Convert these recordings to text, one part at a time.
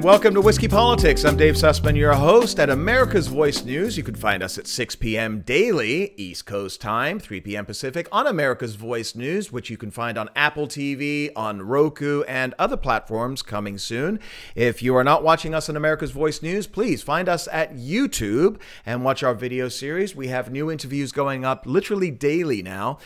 And welcome to Whiskey Politics. I'm Dave Sussman, your host at America's Voice News. You can find us at 6 p.m. daily, East Coast time, 3 p.m. Pacific, on America's Voice News, which you can find on Apple TV, on Roku, and other platforms coming soon. If you are not watching us on America's Voice News, please find us at YouTube and watch our video series. We have new interviews going up literally daily now.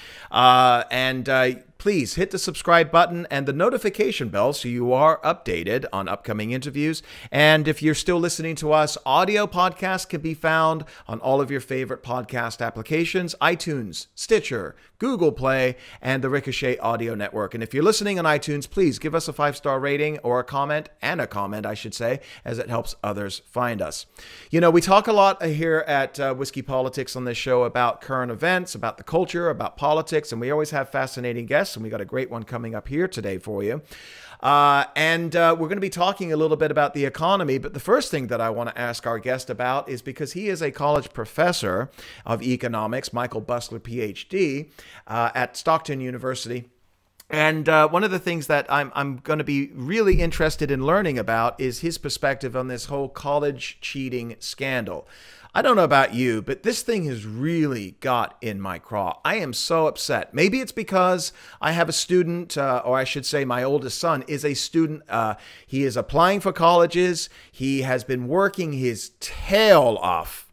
Please hit the subscribe button and the notification bell so you are updated on upcoming interviews. And if you're still listening to us, audio podcasts can be found on all of your favorite podcast applications, iTunes, Stitcher, Google Play, and the Ricochet Audio Network. And if you're listening on iTunes, please give us a 5-star rating or a comment, I should say, as it helps others find us. You know, we talk a lot here at Whiskey Politics on this show about current events, about the culture, about politics, and we always have fascinating guests, and we got a great one coming up here today for you. We're going to be talking a little bit about the economy, but the first thing that I want to ask our guest about is because he is a college professor of economics, Michael Busler Ph.D., at Stockton University. And one of the things that I'm going to be really interested in learning about is his perspective on this whole college cheating scandal. I don't know about you, but this thing has really got in my craw. I am so upset. Maybe it's because I have a student, or I should say my oldest son is a student. He is applying for colleges. He has been working his tail off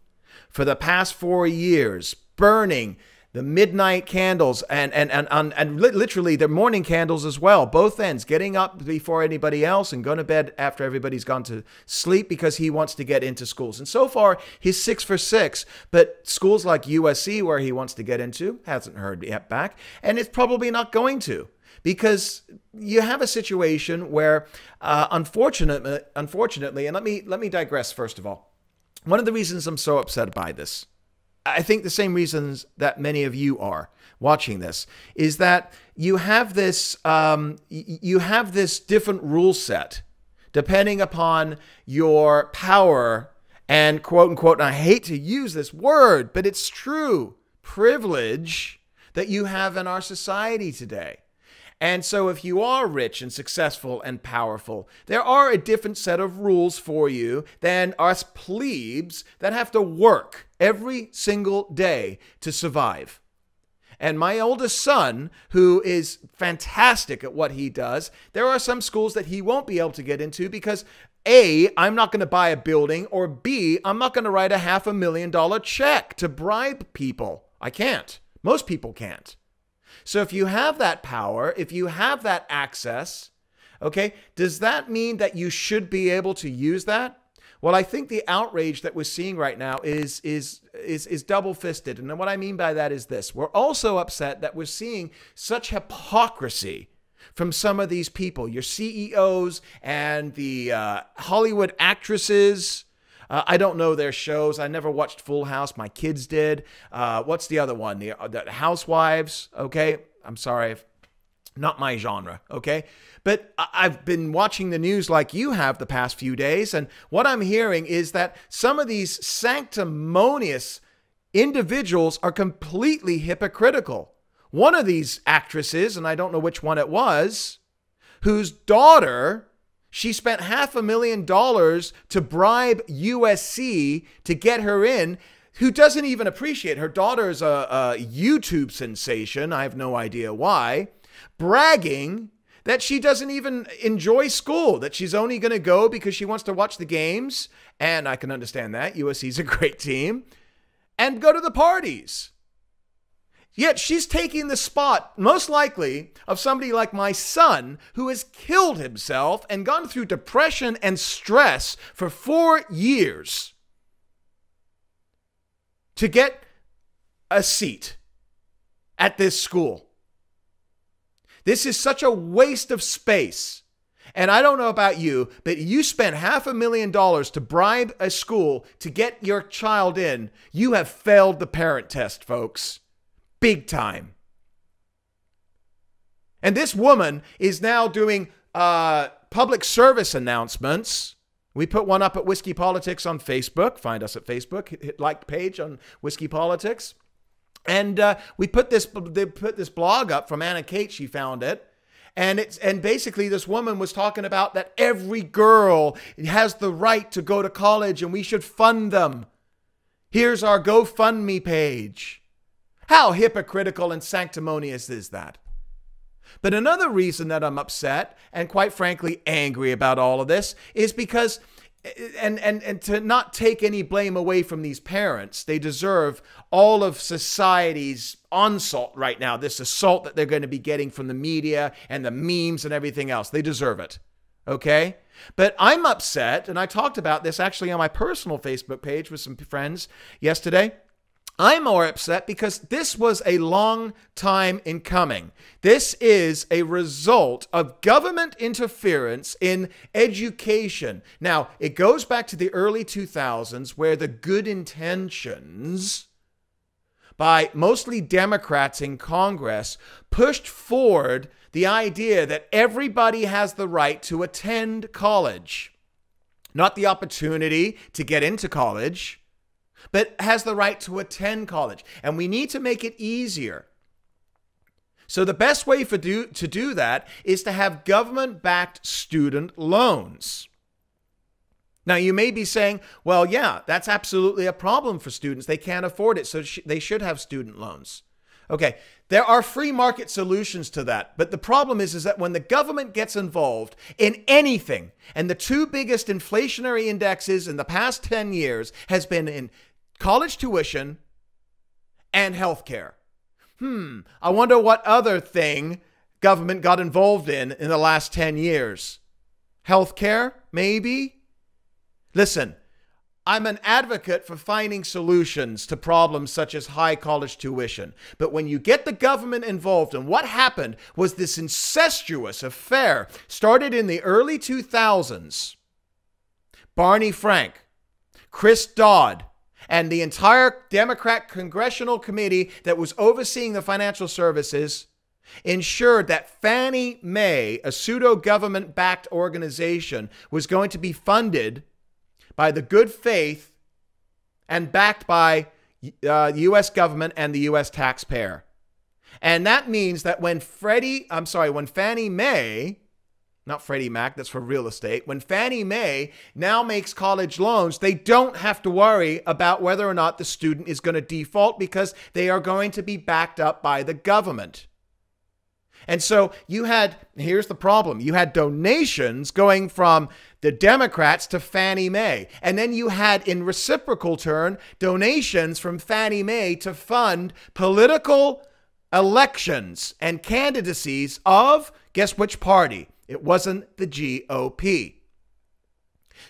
for the past 4 years, burning the midnight candles and literally the morning candles as well, both ends, getting up before anybody else and going to bed after everybody's gone to sleep because he wants to get into schools. And so far, he's 6 for 6, but schools like USC, where he wants to get into, hasn't heard yet back, and it's probably not going to. Because you have a situation where, unfortunately, and let me digress first of all. One of the reasons I'm so upset by this, I think the same reasons that many of you are watching this, is that you have this different rule set depending upon your power and quote unquote, and I hate to use this word, but it's true, privilege that you have in our society today. And so if you are rich and successful and powerful, there are a different set of rules for you than us plebes that have to work every single day to survive. And my oldest son, who is fantastic at what he does, there are some schools that he won't be able to get into because A, I'm not going to buy a building, or B, I'm not going to write a $500,000 check to bribe people. I can't. Most people can't. So if you have that power, if you have that access, okay, does that mean that you should be able to use that? Well, I think the outrage that we're seeing right now is double-fisted. And what I mean by that is this. We're also upset that we're seeing such hypocrisy from some of these people, your CEOs and the Hollywood actresses. I don't know their shows. I never watched Full House. My kids did. What's the other one? The Housewives. Okay. I'm sorry. Not my genre. Okay. But I've been watching the news like you have the past few days. And what I'm hearing is that some of these sanctimonious individuals are completely hypocritical. One of these actresses, and I don't know which one it was, whose daughter, she spent $500,000 to bribe USC to get her in, who doesn't even appreciate. Her daughter is a YouTube sensation. I have no idea why. Bragging that she doesn't even enjoy school, that she's only going to go because she wants to watch the games. And I can understand that. USC's a great team. And go to the parties. Yet she's taking the spot, most likely, of somebody like my son, who has killed himself and gone through depression and stress for 4 years to get a seat at this school. This is such a waste of space. And I don't know about you, but you spent $500,000 to bribe a school to get your child in. You have failed the parent test, folks. Big time. And this woman is now doing public service announcements. We put one up at Whiskey Politics on Facebook. Find us at Facebook. Hit like page on Whiskey Politics. And we put this blog up from Anna Kate. She found it. And basically this woman was talking about that every girl has the right to go to college and we should fund them. Here's our GoFundMe page. How hypocritical and sanctimonious is that? But another reason that I'm upset and quite frankly angry about all of this is because, and to not take any blame away from these parents, they deserve all of society's onslaught right now, this assault that they're going to be getting from the media and the memes and everything else. They deserve it. Okay? But I'm upset, and I talked about this actually on my personal Facebook page with some friends yesterday. I'm more upset because this was a long time in coming. This is a result of government interference in education. Now, it goes back to the early 2000s where the good intentions by mostly Democrats in Congress pushed forward the idea that everybody has the right to attend college. Not the opportunity to get into college, but has the right to attend college. And we need to make it easier. So the best way to do that is to have government-backed student loans. Now, you may be saying, well, yeah, that's absolutely a problem for students. They can't afford it, so they should have student loans. Okay, there are free market solutions to that. But the problem is that when the government gets involved in anything, and the two biggest inflationary indexes in the past 10 years has been in college tuition and healthcare. I wonder what other thing government got involved in the last 10 years. Healthcare, maybe? Listen, I'm an advocate for finding solutions to problems such as high college tuition. But when you get the government involved, and what happened was this incestuous affair started in the early 2000s. Barney Frank, Chris Dodd, and the entire Democrat congressional committee that was overseeing the financial services ensured that Fannie Mae, a pseudo-government-backed organization, was going to be funded by the good faith and backed by the U.S. government and the U.S. taxpayer. And that means that when Fannie Mae, not Freddie Mac, that's for real estate, when Fannie Mae now makes college loans, they don't have to worry about whether or not the student is going to default because they are going to be backed up by the government. And so here's the problem. You had donations going from the Democrats to Fannie Mae. And then you had, in reciprocal turn, donations from Fannie Mae to fund political elections and candidacies of, guess which party? It wasn't the GOP.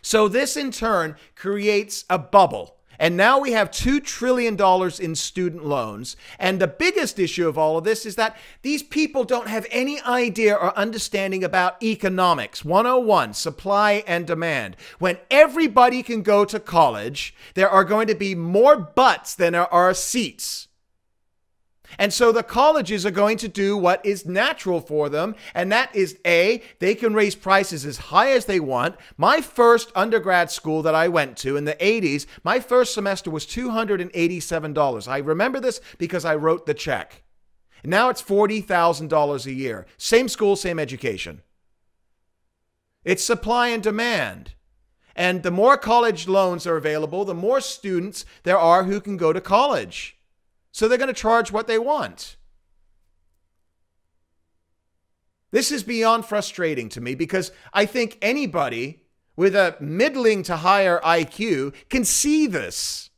So this in turn creates a bubble. And now we have $2 trillion in student loans. And the biggest issue of all of this is that these people don't have any idea or understanding about economics 101, supply and demand. When everybody can go to college, there are going to be more butts than there are seats. And so the colleges are going to do what is natural for them, and that is A, they can raise prices as high as they want. My first undergrad school that I went to in the 80s, my first semester was $287. I remember this because I wrote the check. Now it's $40,000 a year. Same school, same education. It's supply and demand. And the more college loans are available, the more students there are who can go to college. So they're going to charge what they want. This is beyond frustrating to me because I think anybody with a middling to higher IQ can see this.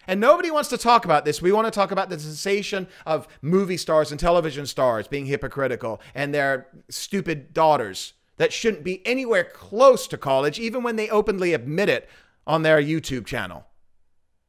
And nobody wants to talk about this. We want to talk about the sensation of movie stars and television stars being hypocritical and their stupid daughters that shouldn't be anywhere close to college, even when they openly admit it on their YouTube channel,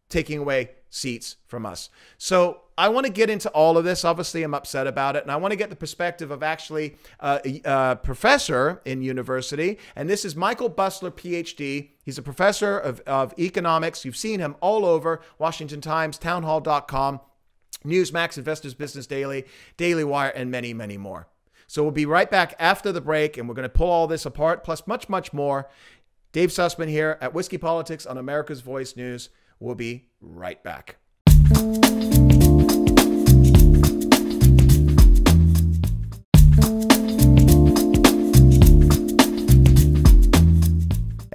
taking away seats from us. So I want to get into all of this. Obviously, I'm upset about it. And I want to get the perspective of actually a professor in university. And this is Michael Busler, Ph.D. He's a professor of economics. You've seen him all over Washington Times, townhall.com, Newsmax, Investors Business Daily, Daily Wire, and many, many more. So we'll be right back after the break, and we're going to pull all this apart, plus much, much more. Dave Sussman here at Whiskey Politics on America's Voice News. We'll be right back.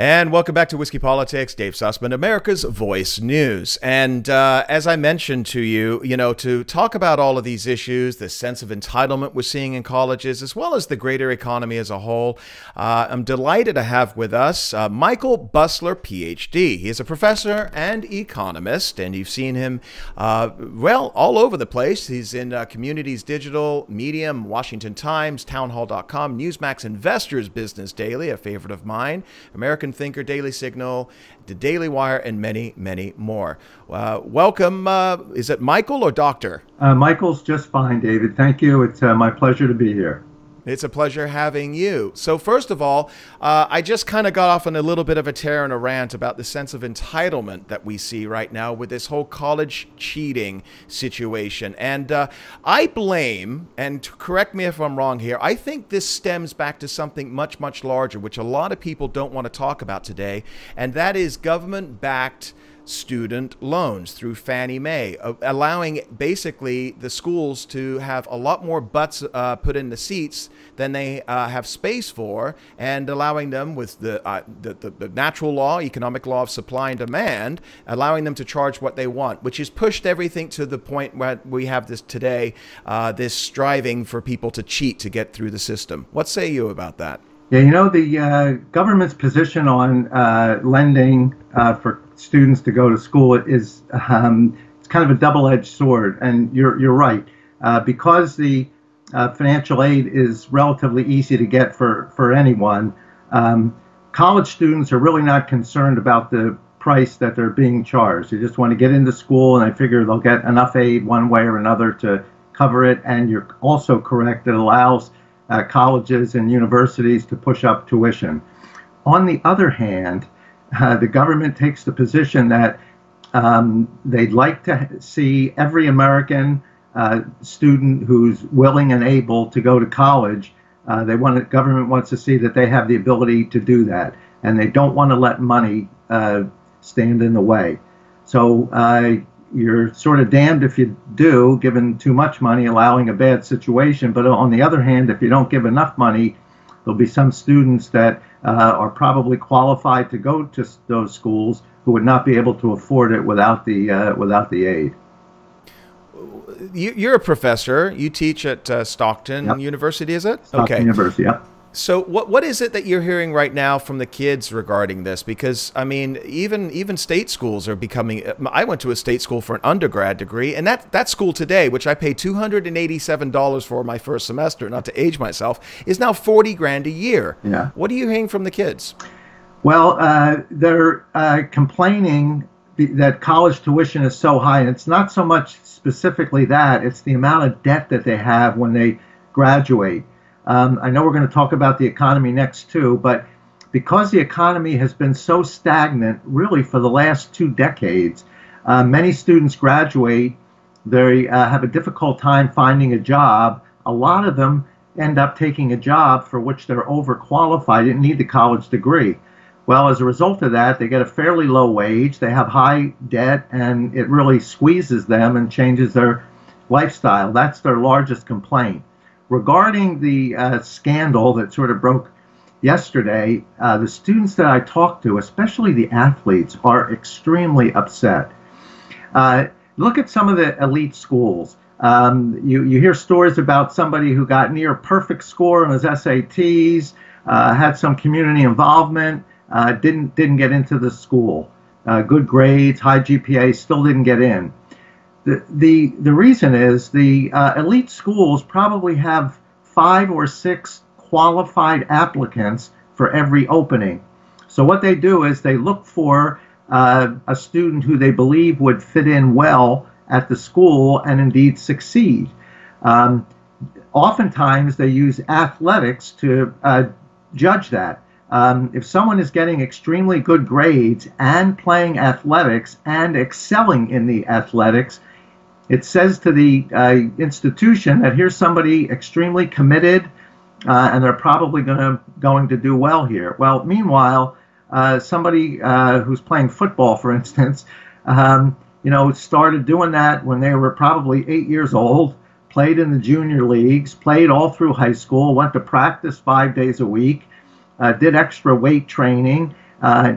And welcome back to Whiskey Politics. Dave Sussman, America's Voice News. And as I mentioned to you, to talk about all of these issues, the sense of entitlement we're seeing in colleges, as well as the greater economy as a whole, I'm delighted to have with us Michael Busler, Ph.D. He is a professor and economist, and you've seen him, all over the place. He's in Communities Digital, Medium, Washington Times, townhall.com, Newsmax Investors Business Daily, a favorite of mine, American Thinker, Daily Signal, The Daily Wire, and many, many more. Welcome. Is it Michael or Doctor? Michael's just fine, David. Thank you. It's my pleasure to be here. It's a pleasure having you. So first of all, I just kind of got off on a little bit of a tear and a rant about the sense of entitlement that we see right now with this whole college cheating situation. And I blame, and correct me if I'm wrong here, I think this stems back to something much, much larger, which a lot of people don't want to talk about today, and that is government-backed student loans through Fannie Mae, allowing basically the schools to have a lot more butts put in the seats than they have space for, and allowing them with the natural law, economic law of supply and demand, allowing them to charge what they want, which has pushed everything to the point where we have this today, this striving for people to cheat to get through the system. What say you about that? Yeah, the government's position on lending for students to go to school is it's kind of a double-edged sword, and you're right. Because the financial aid is relatively easy to get for anyone, college students are really not concerned about the price that they're being charged. They just want to get into school, and I figure they'll get enough aid one way or another to cover it. And you're also correct, it allows colleges and universities to push up tuition. On the other hand, the government takes the position that they'd like to see every American student who's willing and able to go to college. The government wants to see that they have the ability to do that, and they don't want to let money stand in the way. So you're sort of damned if you do, giving too much money, allowing a bad situation. But on the other hand, if you don't give enough money, there'll be some students that are probably qualified to go to those schools who would not be able to afford it without the aid. You're a professor. You teach at Stockton University, is it? Stockton University, yeah. So what is it that you're hearing right now from the kids regarding this? Because, I mean, even state schools are becoming... I went to a state school for an undergrad degree, and that school today, which I paid $287 for my first semester, not to age myself, is now $40 grand a year. Yeah. What are you hearing from the kids? Well, they're complaining that college tuition is so high, and it's not so much specifically that, it's the amount of debt that they have when they graduate. I know we're going to talk about the economy next too, but because the economy has been so stagnant really for the last 2 decades, many students graduate, they have a difficult time finding a job. A lot of them end up taking a job for which they're overqualified, didn't need the college degree. Well, as a result of that, they get a fairly low wage, they have high debt, and it really squeezes them and changes their lifestyle. That's their largest complaint. Regarding the scandal that sort of broke yesterday, the students that I talked to, especially the athletes, are extremely upset. Look at some of the elite schools. You hear stories about somebody who got near perfect score on his SATs, had some community involvement, didn't get into the school. Good grades, high GPA, still didn't get in. The reason is the elite schools probably have 5 or 6 qualified applicants for every opening. So what they do is they look for a student who they believe would fit in well at the school and indeed succeed. Oftentimes they use athletics to judge that. If someone is getting extremely good grades and playing athletics and excelling in the athletics, it says to the institution that here's somebody extremely committed and they're probably going to do well here. Well, meanwhile, somebody who's playing football, for instance, started doing that when they were probably 8 years old, played in the junior leagues, played all through high school, went to practice 5 days a week, did extra weight training,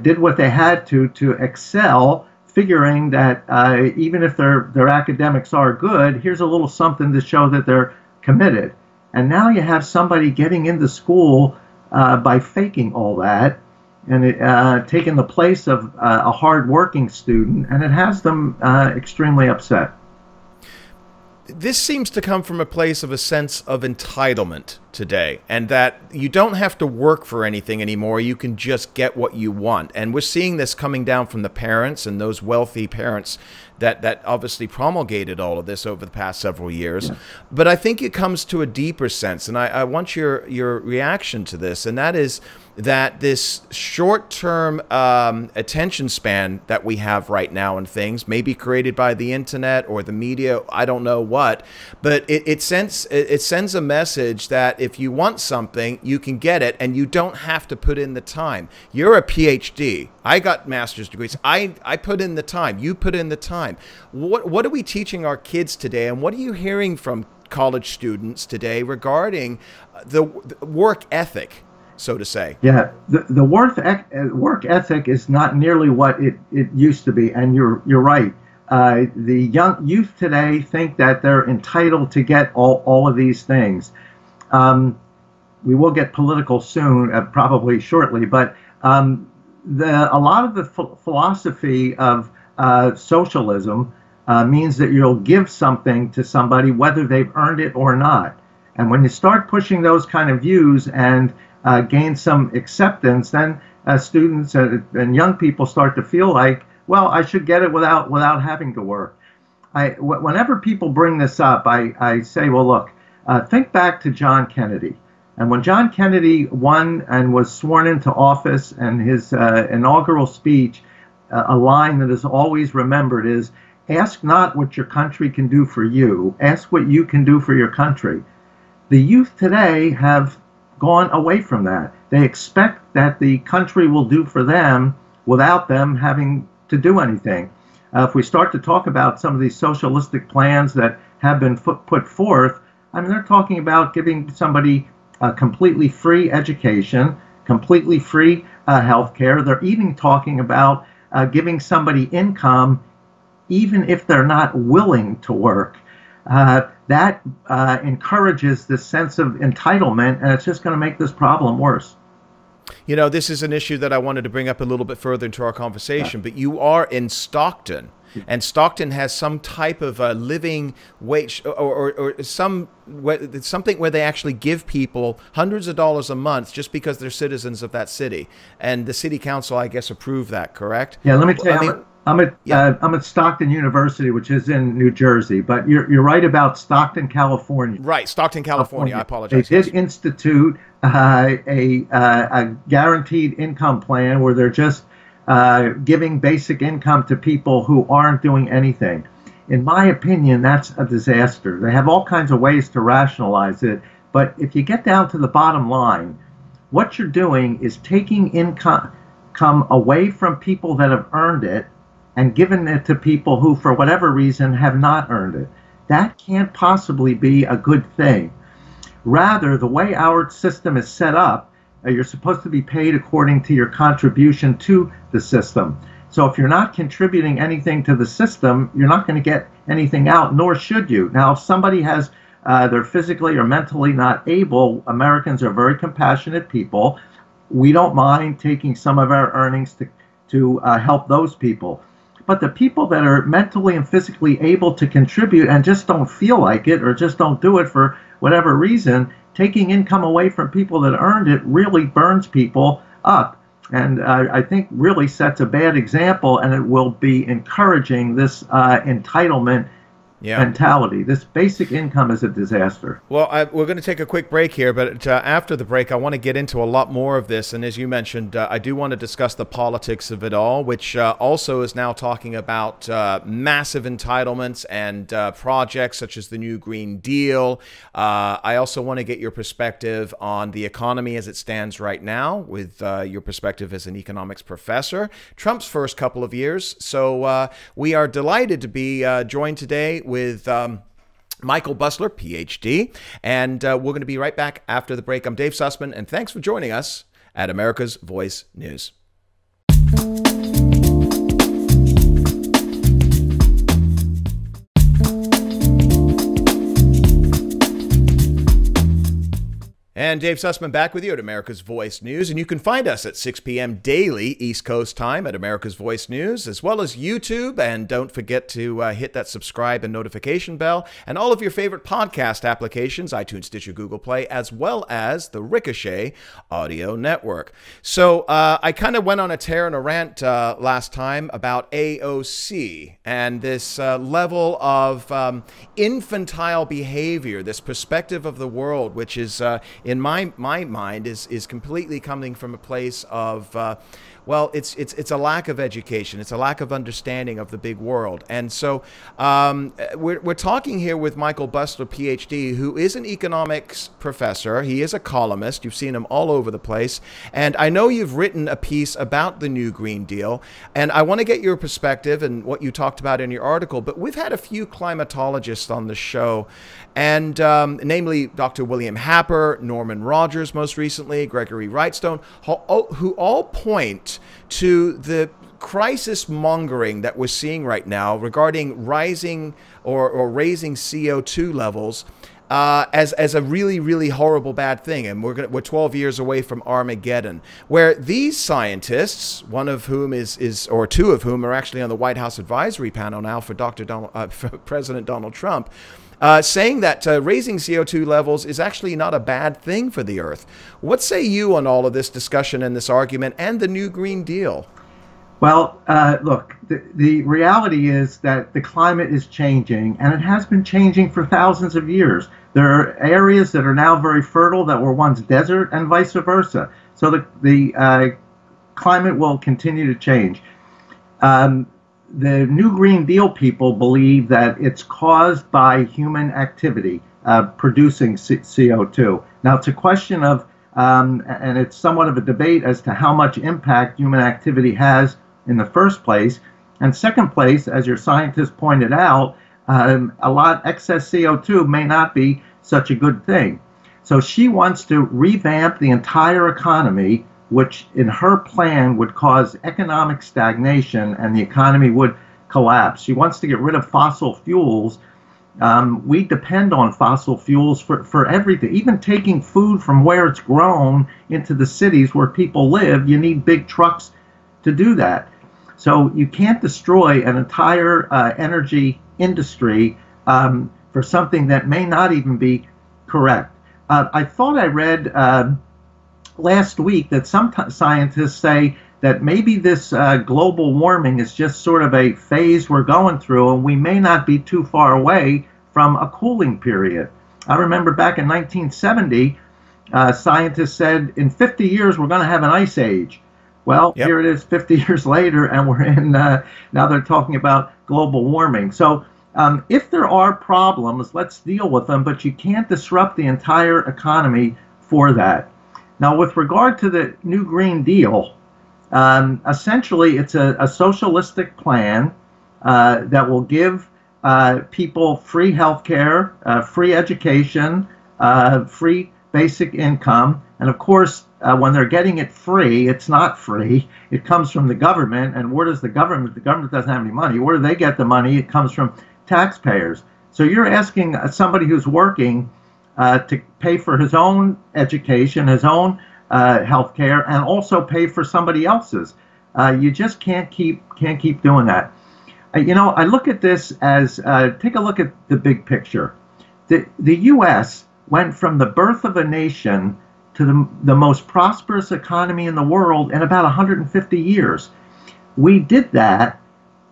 did what they had to excel, figuring that even if their academics are good, here's a little something to show that they're committed. And now you have somebody getting into school by faking all that, and taking the place of a hard-working student, and it has them extremely upset. This seems to come from a place of a sense of entitlement today, and that you don't have to work for anything anymore. You can just get what you want. And we're seeing this coming down from the parents and those wealthy parents that obviously promulgated all of this over the past several years. Yeah. But I think it comes to a deeper sense, and I want your reaction to this, and that is that this short-term attention span that we have right now in things may be created by the internet or the media, I don't know what, but it sends a message that if you want something, you can get it, and you don't have to put in the time. You're a PhD. I got master's degrees. I put in the time. You put in the time. What are we teaching our kids today, and what are you hearing from college students today regarding the work ethic, so to say? Yeah, the work ethic is not nearly what it used to be, and you're right. The young youth today think that they're entitled to get all of these things. We will get political soon, probably shortly, but a lot of the philosophy of socialism means that you'll give something to somebody whether they've earned it or not. And when you start pushing those kind of views and gain some acceptance, then students and young people start to feel like, well, I should get it without having to work. Whenever people bring this up, I say, well, look, think back to John Kennedy. And when John Kennedy won and was sworn into office, and his inaugural speech, a line that is always remembered is, ask not what your country can do for you, ask what you can do for your country. The youth today have gone away from that. They expect that the country will do for them without them having to do anything. If we start to talk about some of these socialistic plans that have been put forth, I mean, they're talking about giving somebody a completely free education, completely free health care. They're even talking about giving somebody income even if they're not willing to work. That encourages this sense of entitlement, and it's just going to make this problem worse. You know, this is an issue that I wanted to bring up a little bit further into our conversation, but you are in Stockton, and Stockton has some type of a living wage or something where they actually give people hundreds of dollars a month just because they're citizens of that city. And the city council, I guess, approved that, correct? Yeah, let me tell you, I'm at Stockton University, which is in New Jersey, but you're right about Stockton, California. Right, Stockton, California. I apologize. They did institute a guaranteed income plan where they're just giving basic income to people who aren't doing anything. In my opinion, that's a disaster. They have all kinds of ways to rationalize it, but if you get down to the bottom line, what you're doing is taking income away from people that have earned it and giving it to people who, for whatever reason, have not earned it. That can't possibly be a good thing. Rather, the way our system is set up, you're supposed to be paid according to your contribution to the system. So if you're not contributing anything to the system, you're not going to get anything out, nor should you. Now, if somebody has, they're physically or mentally not able, Americans are very compassionate people. We don't mind taking some of our earnings to help those people. But the people that are mentally and physically able to contribute and just don't feel like it, or just don't do it for whatever reason, taking income away from people that earned it really burns people up. And I think really sets a bad example, and it will be encouraging this entitlement mentality. This basic income is a disaster. Well, we're going to take a quick break here, but after the break, I want to get into a lot more of this. And as you mentioned, I do want to discuss the politics of it all, which also is now talking about massive entitlements and projects such as the new Green Deal. I also want to get your perspective on the economy as it stands right now, with your perspective as an economics professor. Trump's first couple of years. So we are delighted to be joined today with Michael Busler, Ph.D., and we're going to be right back after the break. I'm Dave Sussman, and thanks for joining us at America's Voice News. And Dave Sussman back with you at America's Voice News. And you can find us at 6 p.m. daily East Coast time at America's Voice News, as well as YouTube. And don't forget to hit that subscribe and notification bell and all of your favorite podcast applications, iTunes, Stitcher, Google Play, as well as the Ricochet Audio Network. So I kind of went on a tear and a rant last time about AOC and this level of infantile behavior, this perspective of the world, which is in my mind is completely coming from a place of well, it's a lack of education. It's a lack of understanding of the big world. And so we're talking here with Michael Busler, Ph.D., who is an economics professor. He is a columnist. You've seen him all over the place. And I know you've written a piece about the New Green Deal. And I want to get your perspective and what you talked about in your article. But we've had a few climatologists on the show, and namely Dr. William Happer, Norman Rogers most recently, Gregory Wrightstone, who all point to the crisis mongering that we're seeing right now regarding rising or raising CO2 levels as a really, really horrible bad thing. And we're 12 years away from Armageddon, where these scientists, one of whom or two of whom are actually on the White House advisory panel now for for President Donald Trump, saying that raising CO2 levels is actually not a bad thing for the Earth. What say you on all of this discussion and this argument and the New Green Deal? Well, look, the reality is that the climate is changing, and it has been changing for thousands of years. There are areas that are now very fertile that were once desert, and vice versa. So the climate will continue to change. The New Green Deal people believe that it's caused by human activity producing CO2. Now, it's a question of, and it's somewhat of a debate as to how much impact human activity has in the first place. And second place, as your scientist pointed out, excess CO2 may not be such a good thing. So she wants to revamp the entire economy, which in her plan would cause economic stagnation and the economy would collapse. She wants to get rid of fossil fuels. We depend on fossil fuels for everything. Even taking food from where it's grown into the cities where people live, you need big trucks to do that. So you can't destroy an entire energy industry for something that may not even be correct. I thought I read last week that some scientists say that maybe this global warming is just sort of a phase we're going through, and we may not be too far away from a cooling period. I remember back in 1970, scientists said in 50 years we're going to have an ice age. Well, yep. Here it is 50 years later, and we're in, now they're talking about global warming. So if there are problems, let's deal with them, but you can't disrupt the entire economy for that. Now, with regard to the New Green Deal, essentially it's a socialistic plan that will give people free health care, free education, free basic income. And of course, when they're getting it free, it's not free. It comes from the government. And where does the government doesn't have any money. Where do they get the money? It comes from taxpayers. So you're asking somebody who's working to pay for his own education, his own health care, and also pay for somebody else's. You just can't keep doing that. I look at this as, take a look at the big picture. The U.S. went from the birth of a nation to the most prosperous economy in the world in about 150 years. We did that.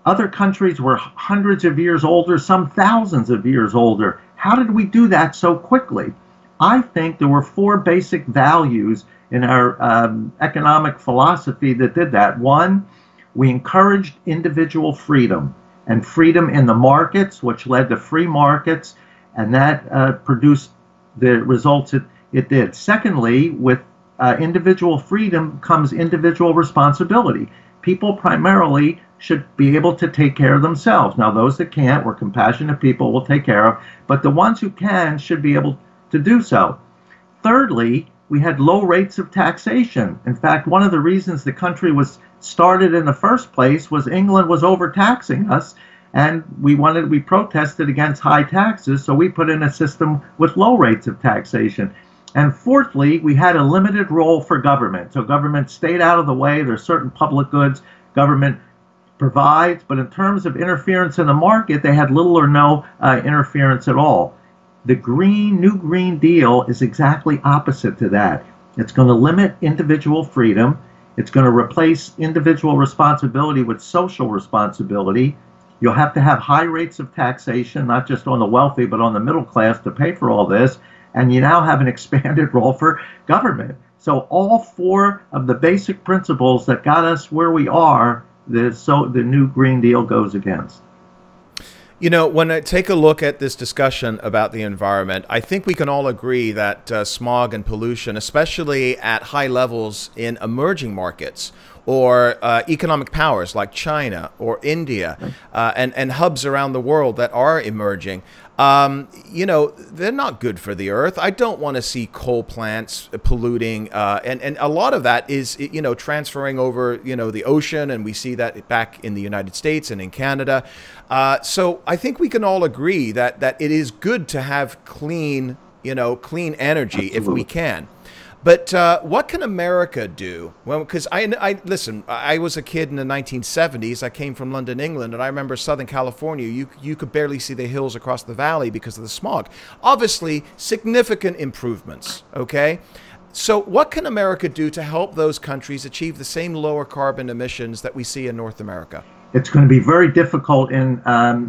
Other countries were hundreds of years older, some thousands of years older. How did we do that so quickly? I think there were four basic values in our economic philosophy that did that. One, we encouraged individual freedom, and freedom in the markets, which led to free markets, and that produced the results it did. Secondly, with individual freedom comes individual responsibility. People primarily should be able to take care of themselves. Now, those that can't, we're compassionate people, we'll take care of, but the ones who can should be able to do so. Thirdly, we had low rates of taxation. In fact, one of the reasons the country was started in the first place was England was overtaxing us, and we protested against high taxes, so we put in a system with low rates of taxation. And fourthly, we had a limited role for government. So government stayed out of the way. There's certain public goods government provides, but in terms of interference in the market, they had little or no interference at all. The New Green Deal is exactly opposite to that. It's going to limit individual freedom. It's going to replace individual responsibility with social responsibility. You'll have to have high rates of taxation, not just on the wealthy, but on the middle class to pay for all this. And you now have an expanded role for government. So all four of the basic principles that got us where we are, the New Green Deal goes against. You know, when I take a look at this discussion about the environment, I think we can all agree that smog and pollution, especially at high levels in emerging markets or economic powers like China or India, and hubs around the world that are emerging, you know, they're not good for the earth. I don't want to see coal plants polluting, and a lot of that is, you know, transferring over, you know, the ocean, and we see that back in the United States and in Canada. So I think we can all agree that it is good to have clean, you know, clean energy. Absolutely. If we can. But what can America do? Well, because listen, I was a kid in the 1970s. I came from London, England, and I remember Southern California. You could barely see the hills across the valley because of the smog. Obviously, significant improvements, okay? So what can America do to help those countries achieve the same lower carbon emissions that we see in North America? It's going to be very difficult in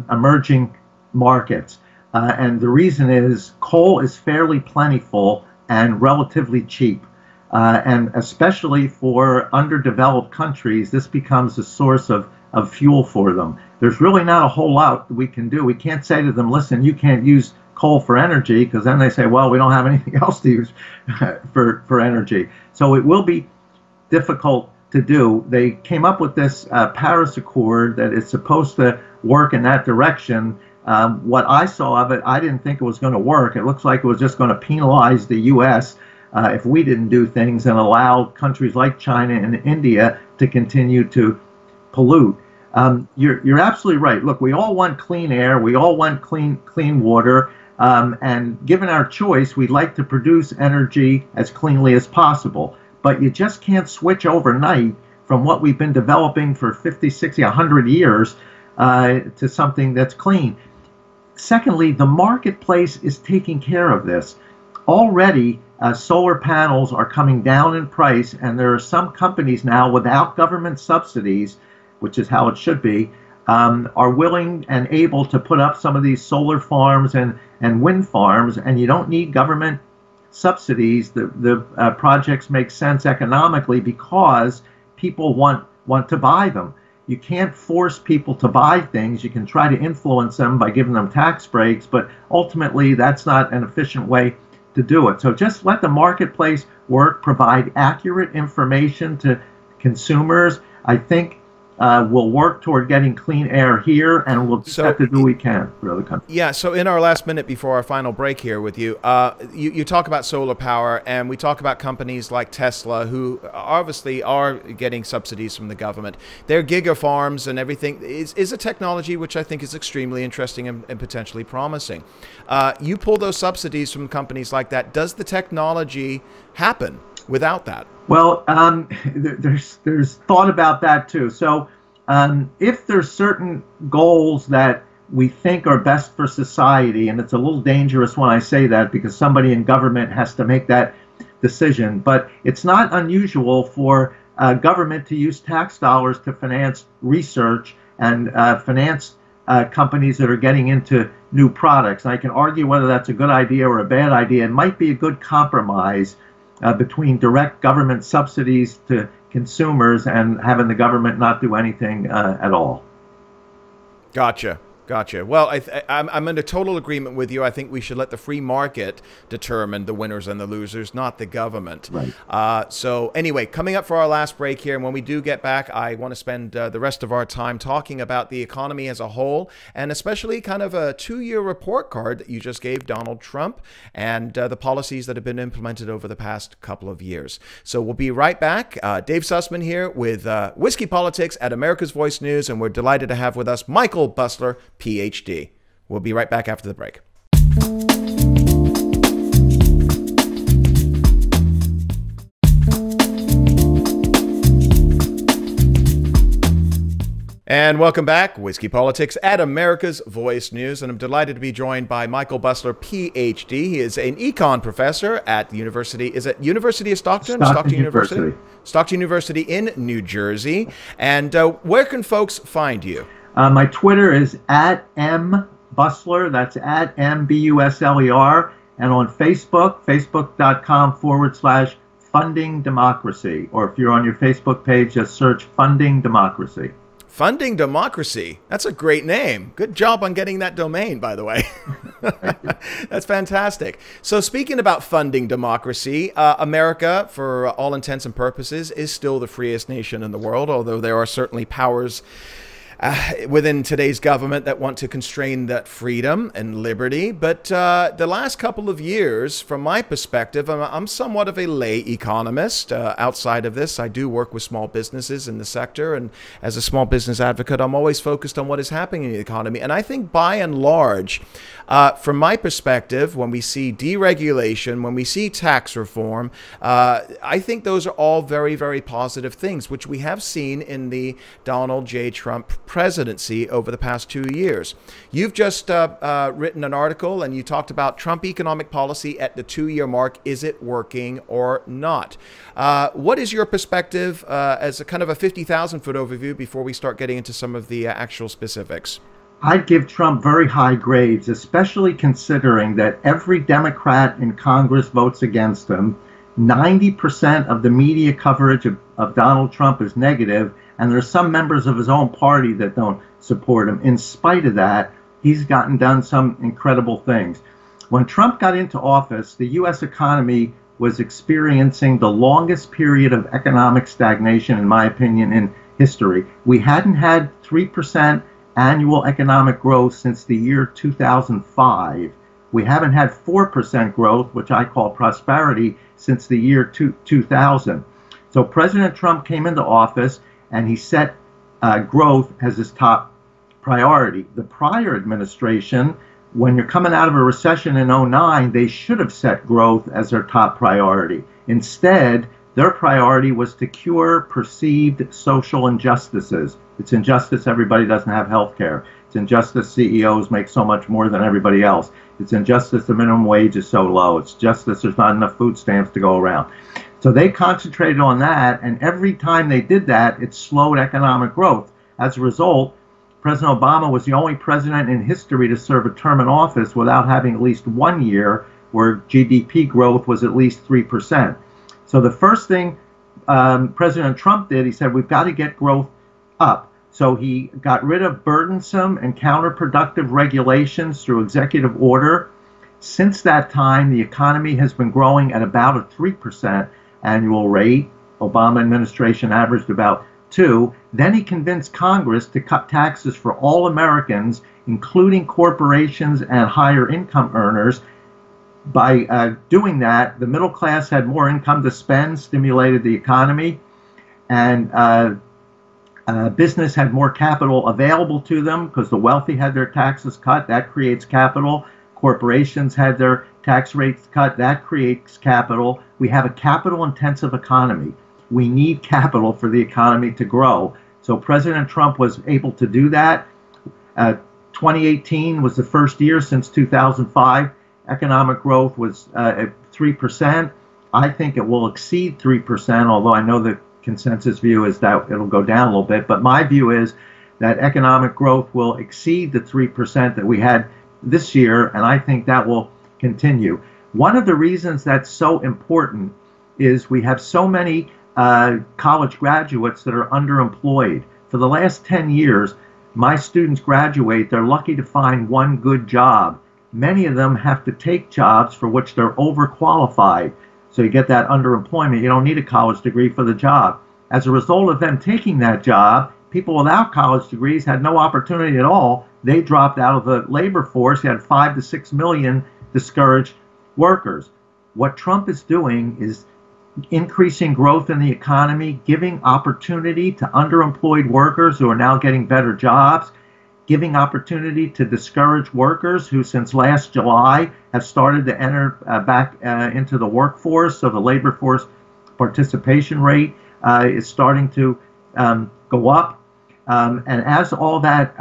emerging markets. And the reason is coal is fairly plentiful and relatively cheap. And especially for underdeveloped countries, this becomes a source of fuel for them. There's really not a whole lot we can do. We can't say to them, listen, you can't use coal for energy, because then they say, well, we don't have anything else to use for energy. So it will be difficult to do. They came up with this Paris Accord that is supposed to work in that direction. What I saw of it, I didn't think it was going to work. It looks like it was just going to penalize the U.S. If we didn't do things and allow countries like China and India to continue to pollute. You're absolutely right. Look, we all want clean air. We all want clean water. And given our choice, we'd like to produce energy as cleanly as possible. But you just can't switch overnight from what we've been developing for 50, 60, 100 years to something that's clean. Secondly, the marketplace is taking care of this. Already, solar panels are coming down in price, and there are some companies now without government subsidies, which is how it should be, are willing and able to put up some of these solar farms and wind farms, and you don't need government subsidies. The projects make sense economically because people want to buy them. You can't force people to buy things. You can try to influence them by giving them tax breaks, but ultimately that's not an efficient way to do it. So just let the marketplace work, provide accurate information to consumers. I think we'll work toward getting clean air here, and we'll just have to do what we can for other countries. Yeah, so in our last minute before our final break here with you, you talk about solar power, and we talk about companies like Tesla, who obviously are getting subsidies from the government. Their giga farms and everything is a technology which I think is extremely interesting and potentially promising. You pull those subsidies from companies like that. Does the technology happen without that? Well, there's thought about that too. So if there's certain goals that we think are best for society, and it's a little dangerous when I say that because somebody in government has to make that decision, but it's not unusual for government to use tax dollars to finance research and finance companies that are getting into new products. And I can argue whether that's a good idea or a bad idea. It might be a good compromise between direct government subsidies to consumers and having the government not do anything at all. Gotcha. Gotcha. Well, I'm in a total agreement with you. I think we should let the free market determine the winners and the losers, not the government. Right. So anyway, coming up for our last break here, and when we do get back, I want to spend the rest of our time talking about the economy as a whole, and especially kind of a 2-year report card that you just gave Donald Trump and the policies that have been implemented over the past couple of years. So we'll be right back. Dave Sussman here with Whiskey Politics at America's Voice News, and we're delighted to have with us Michael Busler, Ph.D. We'll be right back after the break. And welcome back, Whiskey Politics at America's Voice News, and I'm delighted to be joined by Michael Busler, Ph.D. He is an econ professor at the University, is it University of Stockton? Stockton University. Stockton University in New Jersey. And where can folks find you? My Twitter is @mbusler, that's @mbusler, and on Facebook, facebook.com/funding democracy, or if you're on your Facebook page, just search Funding Democracy. Funding Democracy. That's a great name. Good job on getting that domain, by the way. That's fantastic. So speaking about funding democracy, America, for all intents and purposes, is still the freest nation in the world, although there are certainly powers within today's government that want to constrain that freedom and liberty. But the last couple of years, from my perspective, I'm somewhat of a lay economist. Outside of this, I do work with small businesses in the sector. And as a small business advocate, I'm always focused on what is happening in the economy. And I think by and large, from my perspective, when we see deregulation, when we see tax reform, I think those are all very, very positive things, which we have seen in the Donald J. Trump presidency over the past 2 years. You've just written an article and you talked about Trump economic policy at the 2-year mark. Is it working or not? What is your perspective as a kind of a 50,000-foot overview before we start getting into some of the actual specifics? I'd give Trump very high grades, especially considering that every Democrat in Congress votes against him. 90% of the media coverage of Donald Trump is negative, and there are some members of his own party that don't support him. In spite of that, he's done some incredible things. When Trump got into office, the U.S. economy was experiencing the longest period of economic stagnation, in my opinion, in history. We hadn't had 3% annual economic growth since the year 2005. We haven't had 4% growth, which I call prosperity, since the year 2000. So President Trump came into office and he set growth as his top priority. The prior administration, when you're coming out of a recession in 2009, they should have set growth as their top priority. Instead, their priority was to cure perceived social injustices. It's injustice everybody doesn't have health care. It's injustice CEOs make so much more than everybody else. It's injustice the minimum wage is so low. It's justice there's not enough food stamps to go around. So they concentrated on that, and every time they did that, it slowed economic growth. As a result, President Obama was the only president in history to serve a term in office without having at least 1 year where GDP growth was at least 3%. So the first thing President Trump did, he said, we've got to get growth up. So he got rid of burdensome and counterproductive regulations through executive order. Since that time, the economy has been growing at about a 3% annual rate. Obama administration averaged about 2%. Then he convinced Congress to cut taxes for all Americans, including corporations and higher income earners. By doing that, the middle class had more income to spend, stimulated the economy, and business had more capital available to them because the wealthy had their taxes cut. That creates capital. Corporations had their tax rates cut. That creates capital. We have a capital-intensive economy. We need capital for the economy to grow. So President Trump was able to do that. 2018 was the first year since 2005. Economic growth was at 3%. I think it will exceed 3%, although I know the consensus view is that it'll go down a little bit. But my view is that economic growth will exceed the 3% that we had this year, and I think that will continue. One of the reasons that's so important is we have so many college graduates that are underemployed. For the last 10 years, My students graduate, they're lucky to find one good job. Many of them have to take jobs for which they're overqualified. So you get that underemployment. You don't need a college degree for the job. As a result of them taking that job, people without college degrees had no opportunity at all. They dropped out of the labor force. You had 5 to 6 million discouraged workers. What Trump is doing is increasing growth in the economy, giving opportunity to underemployed workers who are now getting better jobs, giving opportunity to discouraged workers who since last July have started to enter back into the workforce. So the labor force participation rate is starting to go up. And as all that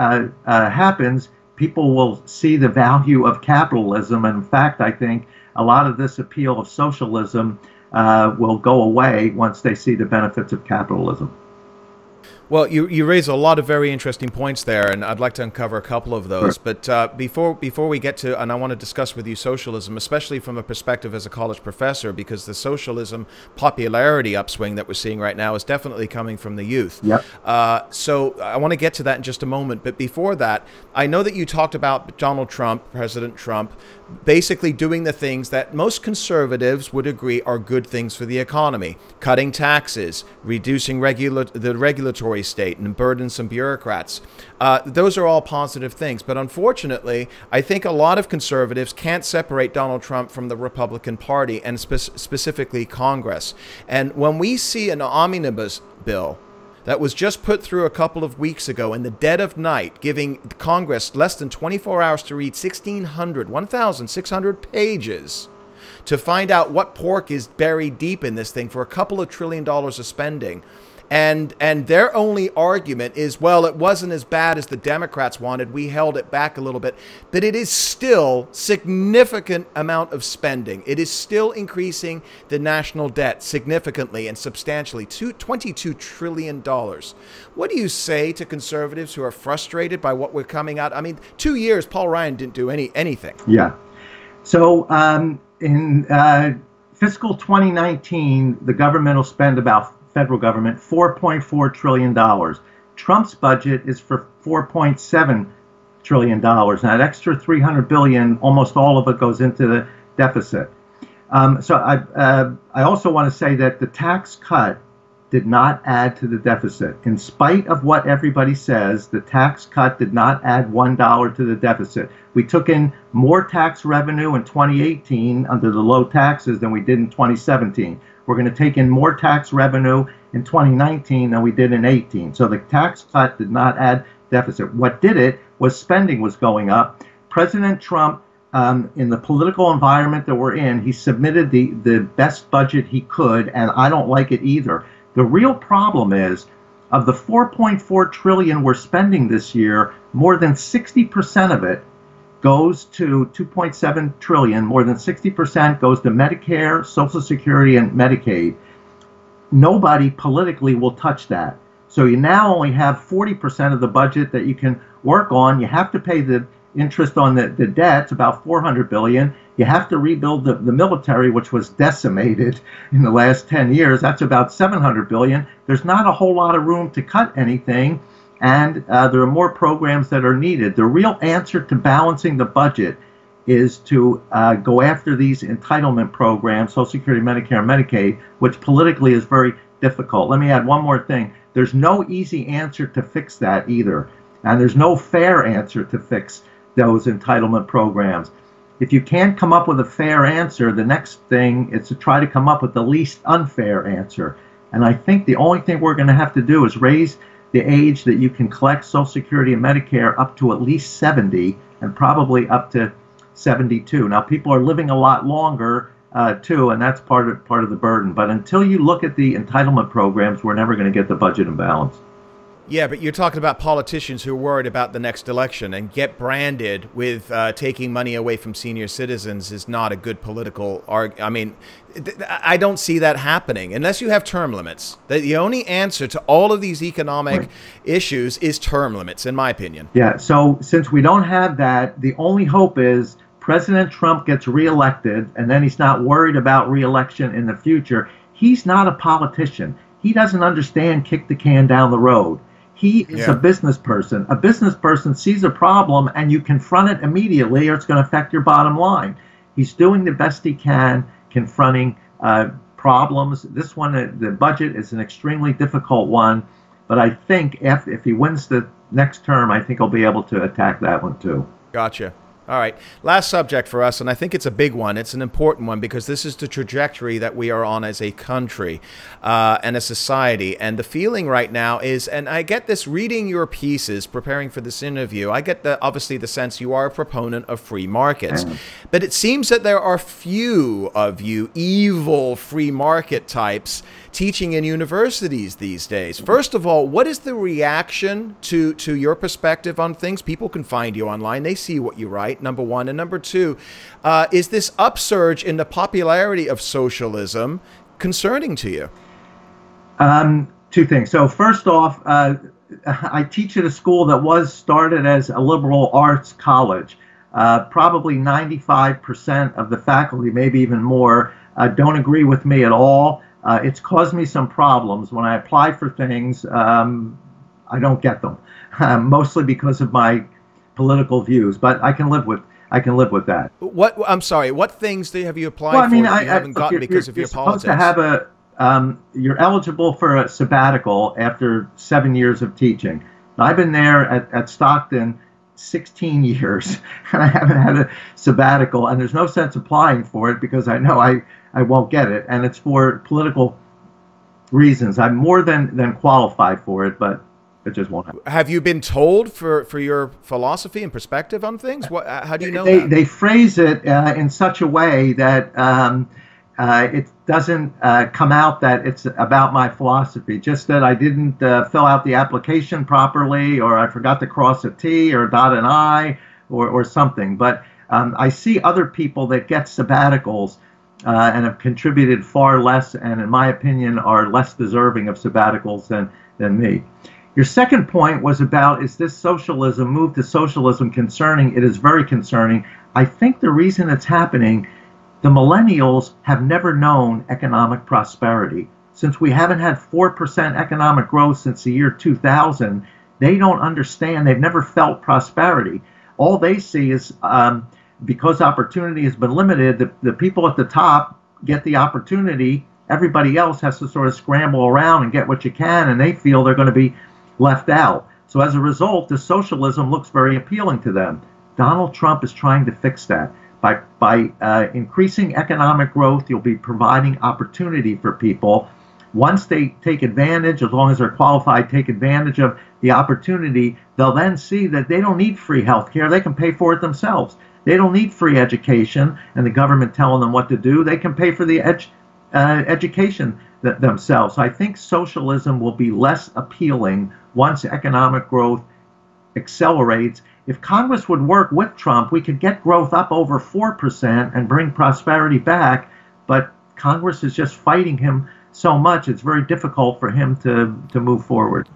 happens, people will see the value of capitalism. And in fact, I think a lot of this appeal of socialism will go away once they see the benefits of capitalism. Well, you raise a lot of very interesting points there, and I'd like to uncover a couple of those. Sure. But before we get to, and I want to discuss with you socialism, especially from a perspective as a college professor, because the socialism popularity upswing that we're seeing right now is definitely coming from the youth. Yep. So I want to get to that in just a moment. But before that, I know that you talked about Donald Trump, President Trump, basically doing the things that most conservatives would agree are good things for the economy: cutting taxes, reducing the regulatory state, and burdensome bureaucrats. Those are all positive things. But unfortunately, I think a lot of conservatives can't separate Donald Trump from the Republican Party, and specifically Congress. And when we see an omnibus bill that was just put through a couple of weeks ago in the dead of night, giving Congress less than 24 hours to read 1,600 pages to find out what pork is buried deep in this thing for a couple of $1 trillion of spending. And their only argument is, well, it wasn't as bad as the Democrats wanted. We held it back a little bit. But it is still significant amount of spending. It is still increasing the national debt significantly and substantially to $22 trillion. What do you say to conservatives who are frustrated by what we're coming out? I mean, 2 years, Paul Ryan didn't do anything. Yeah. So in fiscal 2019, the government will spend about federal government, $4.4 trillion. Trump's budget is for $4.7 trillion. Now, that extra $300 billion, almost all of it goes into the deficit. So I also want to say that the tax cut did not add to the deficit. In spite of what everybody says, the tax cut did not add $1 to the deficit. We took in more tax revenue in 2018 under the low taxes than we did in 2017. We're going to take in more tax revenue in 2019 than we did in 18. So the tax cut did not add deficit. What did it was spending was going up. President Trump, in the political environment that we're in, he submitted the best budget he could, and I don't like it either. The real problem is, of the $4.4 trillion we're spending this year, more than 60% of it goes to $2.7 trillion. More than 60% goes to Medicare, Social Security, and Medicaid. Nobody politically will touch that. So you now only have 40% of the budget that you can work on. You have to pay the interest on the debt. It's about $400 billion. You have to rebuild the military, which was decimated in the last 10 years. That's about $700 billion. There's not a whole lot of room to cut anything. And there are more programs that are needed. The real answer to balancing the budget is to go after these entitlement programs, Social Security, Medicare, and Medicaid, which politically is very difficult. Let me add one more thing. There's no easy answer to fix that either. And there's no fair answer to fix those entitlement programs. If you can't come up with a fair answer, the next thing is to try to come up with the least unfair answer. And I think the only thing we're going to have to do is raise the age that you can collect Social Security and Medicare up to at least 70 and probably up to 72. Now, people are living a lot longer too, and that's part of the burden. But until you look at the entitlement programs, we're never going to get the budget in balance. Yeah, but you're talking about politicians who are worried about the next election, and get branded with taking money away from senior citizens is not a good political argument. I mean, I don't see that happening unless you have term limits. The only answer to all of these economic issues is term limits, in my opinion. Yeah, so since we don't have that, the only hope is President Trump gets reelected, and then he's not worried about reelection in the future. He's not a politician. He doesn't understand kick the can down the road. He is a business person. A business person sees a problem and you confront it immediately or it's going to affect your bottom line. He's doing the best he can confronting problems. This one, the budget is an extremely difficult one, but I think if he wins the next term, I think he'll be able to attack that one too. Gotcha. All right. Last subject for us, and I think it's a big one. It's an important one because this is the trajectory that we are on as a country and a society. And the feeling right now is, and I get this reading your pieces, preparing for this interview, I get obviously the sense you are a proponent of free markets. But it seems that there are few of you evil free market types teaching in universities these days. First of all, what is the reaction to your perspective on things? People can find you online. They see what you write, number one. And number two, is this upsurge in the popularity of socialism concerning to you? Two things. So first off, I teach at a school that was started as a liberal arts college. Probably 95% of the faculty, maybe even more, don't agree with me at all. It's caused me some problems. When I apply for things, I don't get them, mostly because of my political views. But I can live with that. What? I'm sorry. What things have you applied for that you haven't gotten because of your politics? You're supposed to have you're eligible for a sabbatical after 7 years of teaching. I've been there at Stockton 16 years, and I haven't had a sabbatical, and there's no sense applying for it because I know I won't get it, and it's for political reasons. I'm more than qualified for it, but it just won't happen. Have you been told for your philosophy and perspective on things? How do you know that? They phrase it in such a way that it doesn't come out that it's about my philosophy, just that I didn't fill out the application properly, or I forgot to cross a T or dot an I or something. But I see other people that get sabbaticals and have contributed far less, and in my opinion are less deserving of sabbaticals than me. Your second point was about, is this socialism, move to socialism, concerning? It is very concerning. I think the reason it's happening, the millennials have never known economic prosperity. Since we haven't had 4% economic growth since the year 2000, they don't understand. They've never felt prosperity. All they see is, because opportunity has been limited, the people at the top get the opportunity. Everybody else has to sort of scramble around and get what you can, and they feel they're going to be left out. So as a result, the socialism looks very appealing to them. Donald Trump is trying to fix that. By increasing economic growth, you'll be providing opportunity for people. Once they take advantage, as long as they're qualified, take advantage of the opportunity, they'll then see that they don't need free health care. They can pay for it themselves. They don't need free education and the government telling them what to do. They can pay for the education themselves. So I think socialism will be less appealing once economic growth accelerates. If Congress would work with Trump, we could get growth up over 4% and bring prosperity back. But Congress is just fighting him so much, it's very difficult for him to move forward.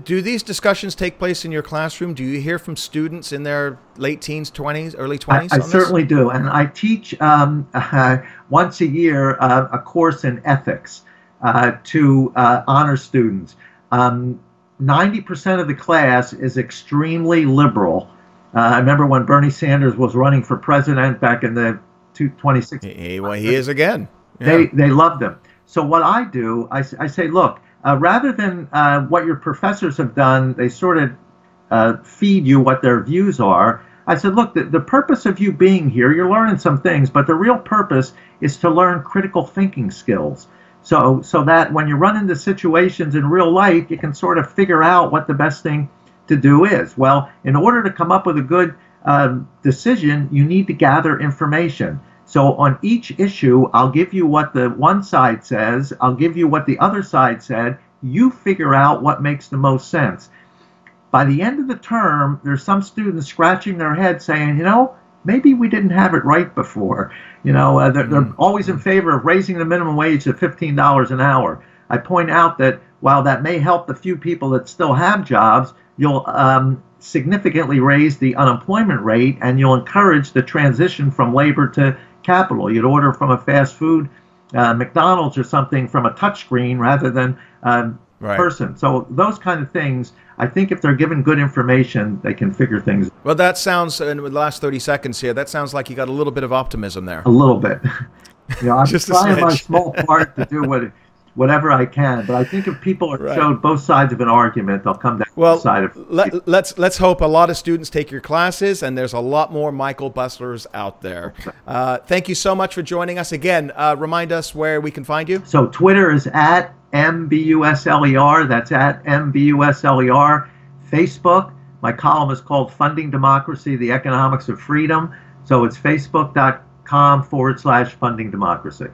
Do these discussions take place in your classroom? Do you hear from students in their late teens, 20s, early 20s? I certainly do. And I teach once a year a course in ethics to honor students. 90% of the class is extremely liberal. I remember when Bernie Sanders was running for president back in the 2016. Well, he is again. Yeah. They loved him. So what I do, I say, look, rather than what your professors have done, they sort of feed you what their views are. I said, look, the purpose of you being here, you're learning some things, but the real purpose is to learn critical thinking skills. So that when you run into situations in real life, you can sort of figure out what the best thing to do is. Well, in order to come up with a good decision, you need to gather information. So on each issue, I'll give you what the one side says. I'll give you what the other side said. You figure out what makes the most sense. By the end of the term, there's some students scratching their head saying, you know, maybe we didn't have it right before. You know, they're always in favor of raising the minimum wage to $15 an hour. I point out that while that may help the few people that still have jobs, you'll significantly raise the unemployment rate, and you'll encourage the transition from labor to capital. You'd order from a fast food McDonald's or something from a touchscreen rather than person. So those kind of things I think if they're given good information, they can figure things Well, that sounds, in the last 30 seconds here, that sounds like you got a little bit of optimism there. a little bit. I'm Just a trying my smidge. small part to do whatever I can. But I think if people are showed both sides of an argument, they'll come down to the side of let's hope a lot of students take your classes, and there's a lot more Michael Buslers out there. Thank you so much for joining us. Again, remind us where we can find you. So Twitter is at MBUSLER. That's at MBUSLER. Facebook, my column is called Funding Democracy, the Economics of Freedom. So it's facebook.com/funding democracy.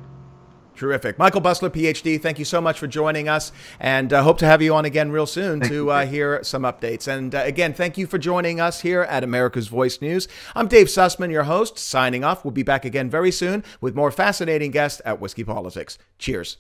Terrific. Michael Busler, Ph.D., thank you so much for joining us, and hope to have you on again real soon to hear some updates. And again, thank you for joining us here at America's Voice News. I'm Dave Sussman, your host, signing off. We'll be back again very soon with more fascinating guests at Whiskey Politics. Cheers.